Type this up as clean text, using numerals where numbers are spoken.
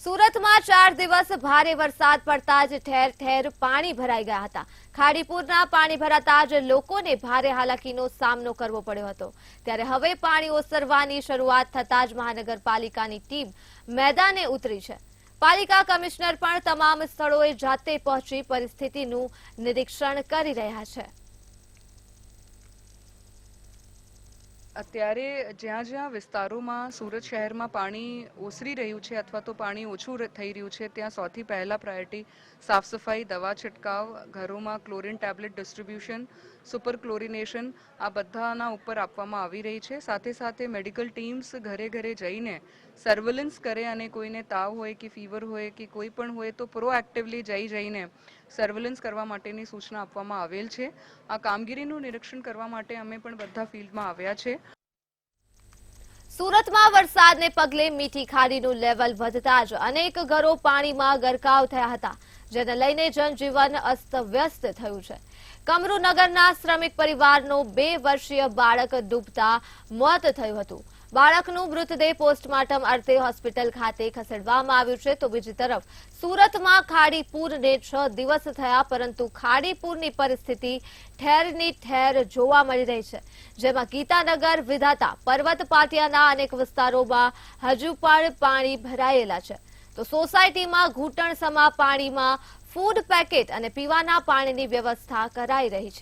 સુરતમાં 4 દિવસ ભારે વરસાદ પડતા જ ઠેર ઠેર પાણી ભરાઈ ગયા હતા। ખાડીપુરના પાણી ભરાતા જ લોકોને ભારે હાલાકીનો સામનો કરવો પડ્યો હતો। ત્યારે હવે પાણી ઓસરવાની શરૂઆત થતાં જ મહાનગરપાલિકાની ટીમ મેદાને ઉતરી છે। પાલિકા કમિશનર પણ તમામ સ્થળોએ જાતે પહોંચી પરિસ્થિતિનું નિરીક્ષણ કરી રહ્યા છે। અત્યારે જ્યાં જ્યાં વિસ્તારોમાં સુરત શહેરમાં પાણી ઓસરી રહ્યું છે અથવા તો પાણી ઓછું થઈ રહ્યું છે ત્યાં સૌથી પહેલા પ્રાયોરિટી સાફ સફાઈ, દવા છંટકાવ, ઘરોમાં chlorine tablet distribution, super chlorination આ બધાના ઉપર આપવામાં આવી રહી છે। સાથે સાથે મેડિકલ ટીમ્સ ઘરે ઘરે જઈને સર્વેલન્સ કરે અને કોઈને તાવ હોય કે ફીવર હોય કે કોઈ પણ હોય તો પ્રોએક્ટિવલી જઈને સર્વેલન્સ કરવા માટેની સૂચના આપવામાં આવેલ છે। આ કામગીરીનું નિરીક્ષણ કરવા માટે અમે પણ બધા ફિલ્ડમાં આવ્યા છે। સુરતમાં વરસાદને પગલે મીઠી ખાડીનું લેવલ વધતા જ અનેક ઘરો પાણીમાં ગરકાવ થયા હતા, જેને લઈને જનજીવન અસ્તવ્યસ્ત થયું છે। કમરૂનગરના શ્રમિક પરિવારનું 2 વર્ષીય બાળક ડૂબતા મોત થયું હતું। બાળકનું મૃતદેહ પોસ્ટમોર્ટમ અર્થે હોસ્પિટલ ખાતે ખસેડવામાં આવ્યું છે, તો બીજી તરફ સુરતમાં ખાડીપુરને 6 દિવસ થયા, પરંતુ ખાડીપુરની પરિસ્થિતિ ઠેરની ઠેર જોવા મળી રહી છે, જેમાં ગીતાનગર, વિધાતા, પર્વત પાટિયાના અનેક વિસ્તારોમાં હજુ પણ પાણી ભરાયેલા છે, તો સોસાયટીમાં ઘૂંટણસમા પાણીમાં ફૂડ પેકેટ અને પીવાના પાણીની વ્યવસ્થા કરાઈ રહી છે।